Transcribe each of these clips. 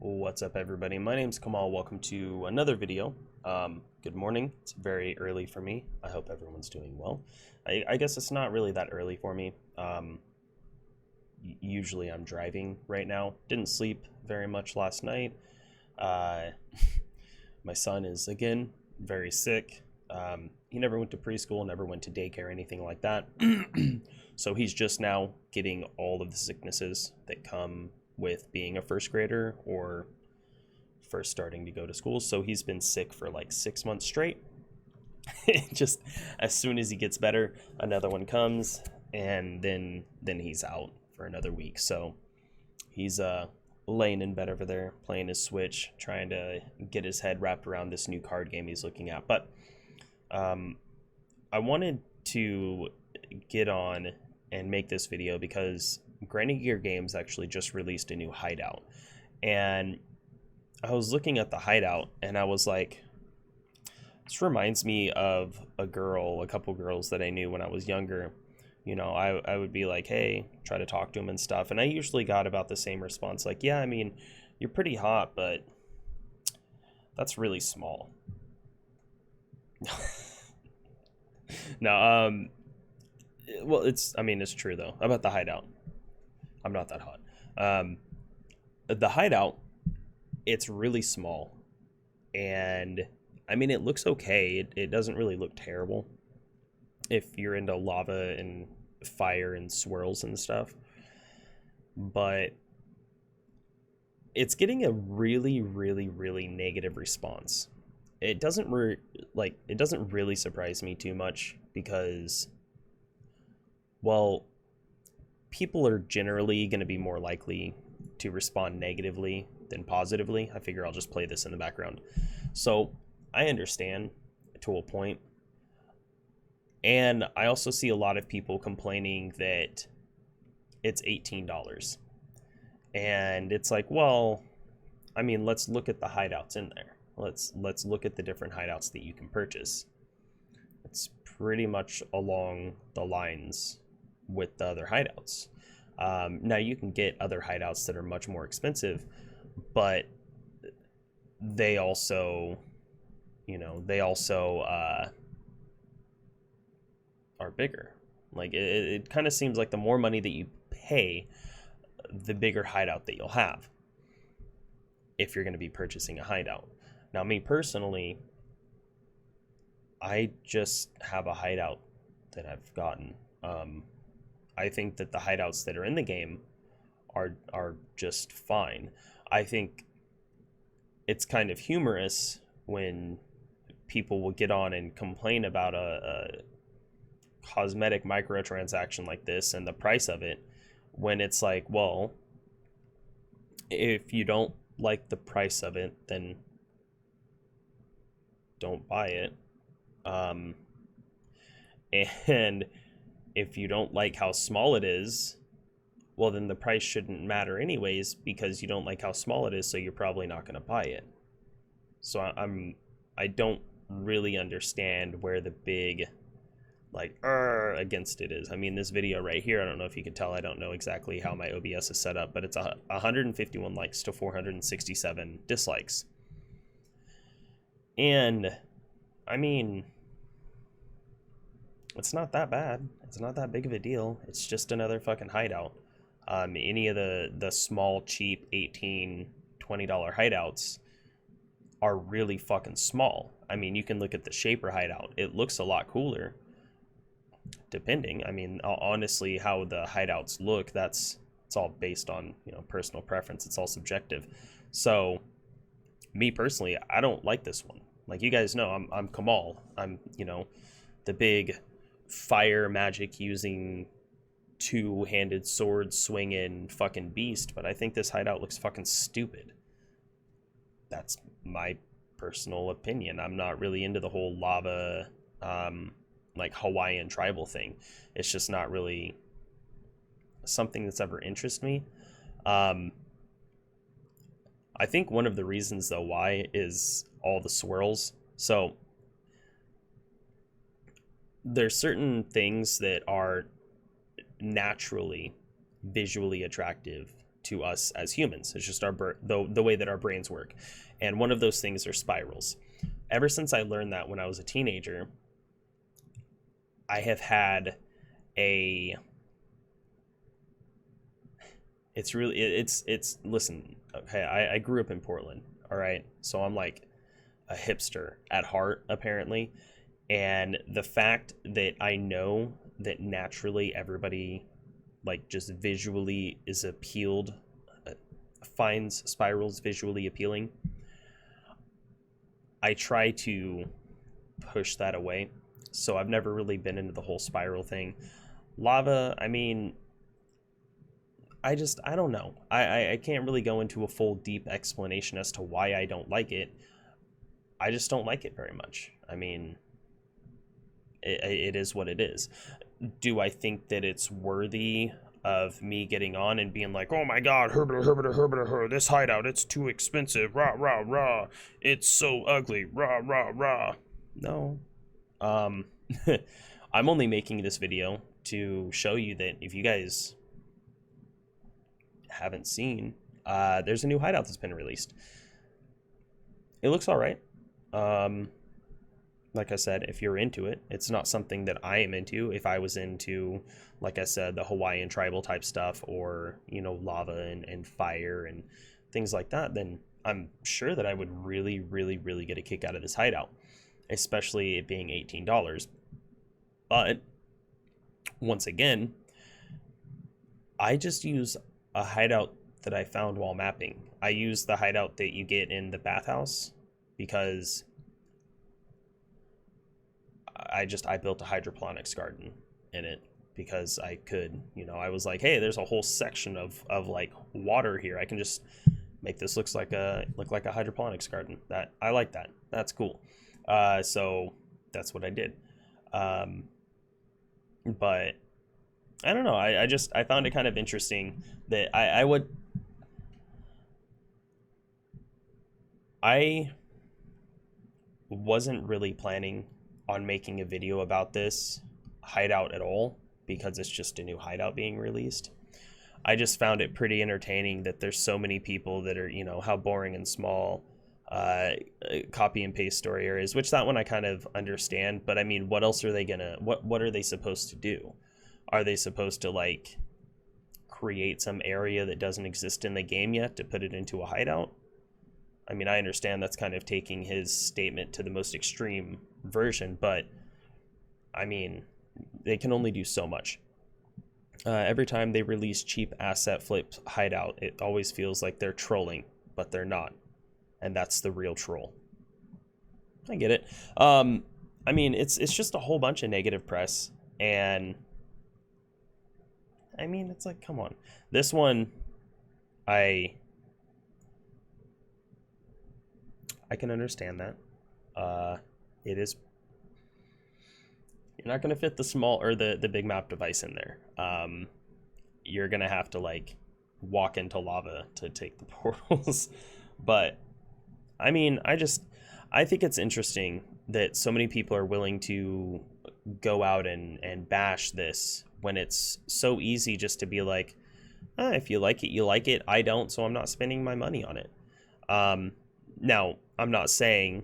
What's up, everybody? My name's Kamal. Welcome to another video. Good morning. It's very early for me. I hope everyone's doing well. I guess it's not really that early for me. Usually I'm driving right now. Didn't sleep very much last night. Uh, my son is, again, very sick. He never went to preschool, never went to daycare, anything like that. So he's just now getting all of the sicknesses that come with being a first grader or first starting to go to school. So he's been sick for like 6 months straight. Just as soon as he gets better, another one comes, and then he's out for another week. So he's laying in bed over there playing his Switch, trying to get his head wrapped around this new card game he's looking at. But I wanted to get on and make this video because Grinding Gear Games actually just released a new Hideout, and I was looking at the Hideout and I was like, this reminds me of a couple girls that I knew when I was younger. You know, I would be like, hey, try to talk to them and stuff, and I usually got about the same response, like, yeah, I mean, you're pretty hot, but that's really small. No, well, it's true though about the Hideout. I'm not that hot. The Hideout, it's really small, and I mean, it looks okay. It doesn't really look terrible if you're into lava and fire and swirls and stuff, but it's getting a really, really, really negative response. It doesn't really surprise me too much because, well, people are generally going to be more likely to respond negatively than positively. I figure I'll just play this in the background. So I understand to a point. And I also see a lot of people complaining that it's $18. And it's like, well, I mean, let's look at the hideouts in there. Let's look at the different hideouts that you can purchase. It's pretty much along the lines with the other hideouts. Now you can get other hideouts that are much more expensive, but they also, are bigger. Like it kind of seems like the more money that you pay, the bigger hideout that you'll have if you're going to be purchasing a hideout. Now, me personally, I just have a hideout that I've gotten. I think that the hideouts that are in the game are just fine. I think it's kind of humorous when people will get on and complain about a cosmetic microtransaction like this and the price of it, when it's like, well, if you don't like the price of it, then don't buy it. And if you don't like how small it is, well, then the price shouldn't matter anyways, because you don't like how small it is, so you're probably not going to buy it. So I don't really understand where the big against it is. I mean, this video right here, I don't know if you can tell, I don't know exactly how my OBS is set up, but it's 151 likes to 467 dislikes. And I mean, it's not that bad. It's not that big of a deal. It's just another fucking hideout. Any of the small, cheap $18-$20 hideouts are really fucking small. I mean, you can look at the Shaper hideout. It looks a lot cooler. Depending, I mean, honestly, how the hideouts look, it's all based on, personal preference. It's all subjective. So, me personally, I don't like this one. Like, you guys know, I'm Kamal. I'm, the big fire magic using two-handed sword swinging fucking beast, but I think this hideout looks fucking stupid. That's my personal opinion. I'm not really into the whole lava like Hawaiian tribal thing. It's just not really something that's ever interested me. I think one of the reasons though why is all the swirls. So there's certain things that are naturally visually attractive to us as humans. It's just the way that our brains work. And one of those things are spirals. Ever since I learned that when I was a teenager, I have had listen, okay, I grew up in Portland, all right? So I'm like a hipster at heart, apparently. And the fact that I know that naturally everybody, like, just visually is appealed, finds spirals visually appealing, I try to push that away. So I've never really been into the whole spiral thing. Lava, I mean, I don't know. I can't really go into a full deep explanation as to why I don't like it. I just don't like it very much. I mean, it is what it is. Do I think that it's worthy of me getting on and being like, oh my god, this hideout, it's too expensive, rah, rah, rah, it's so ugly, rah, rah, rah? No. I'm only making this video to show you that if you guys haven't seen, there's a new hideout that's been released. It looks all right. Like I said, if you're into it, it's not something that I am into. If I was into, like I said, the Hawaiian tribal type stuff, or, you know, lava and fire and things like that, then I'm sure that I would really, really, really get a kick out of this hideout, especially it being $18. But once again, I just use a hideout that I found while mapping. I use the hideout that you get in the bathhouse because I built a hydroponics garden in it because I could, you know, I was like, hey, there's a whole section of like water here. I can just make this look like a hydroponics garden. That I like that. That's cool. So that's what I did. But I don't know. I found it kind of interesting that I wasn't really planning on making a video about this hideout at all because it's just a new hideout being released. I just found it pretty entertaining that there's so many people that are, you know, how boring and small copy and paste story areas, which that one I kind of understand, but I mean, what else are they gonna, what are they supposed to do? Are they supposed to like create some area that doesn't exist in the game yet to put it into a hideout? I mean, I understand that's kind of taking his statement to the most extreme version, but I mean, they can only do so much. Every time they release cheap asset flip hideout, it always feels like they're trolling, but they're not. And that's the real troll. I get it. I mean, it's just a whole bunch of negative press, and I mean, it's like, come on. This one, I can understand that. It is, you're not going to fit the small or the big map device in there. You're going to have to like walk into lava to take the portals. But I mean, I think it's interesting that so many people are willing to go out and bash this when it's so easy just to be like, if you like it, you like it. I don't, so I'm not spending my money on it. Now, I'm not saying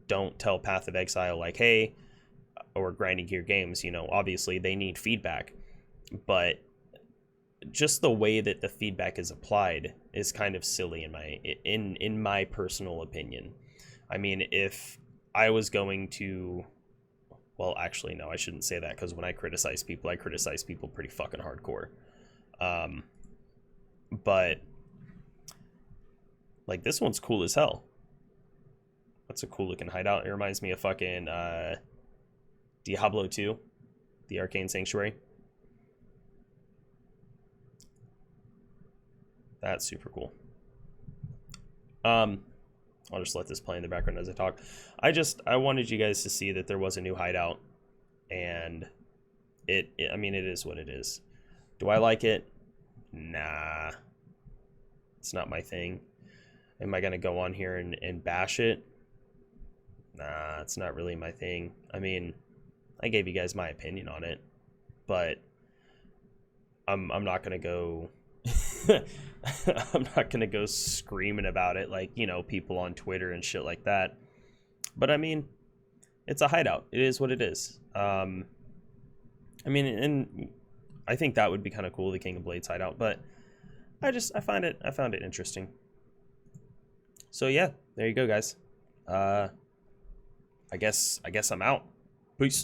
don't tell Path of Exile like, hey, or Grinding Gear Games, you know, obviously they need feedback, but just the way that the feedback is applied is kind of silly in my personal opinion. I mean, if I was going to, well, actually, no, I shouldn't say that, because when I criticize people pretty fucking hardcore. But like, this one's cool as hell. That's a cool looking hideout. It reminds me of fucking Diablo 2, the Arcane Sanctuary. That's super cool. I'll just let this play in the background as I talk. I wanted you guys to see that there was a new hideout, and I mean, it is what it is. Do I like it? Nah. It's not my thing. Am I gonna go on here and bash it? Nah, it's not really my thing. I mean, I gave you guys my opinion on it, but I'm not gonna go I'm not gonna go screaming about it like, you know, people on Twitter and shit like that. But I mean, it's a hideout. It is what it is. I mean, and I think that would be kind of cool, the King of Blades hideout. But I found it interesting. So yeah, there you go, guys. I guess I'm out. Peace.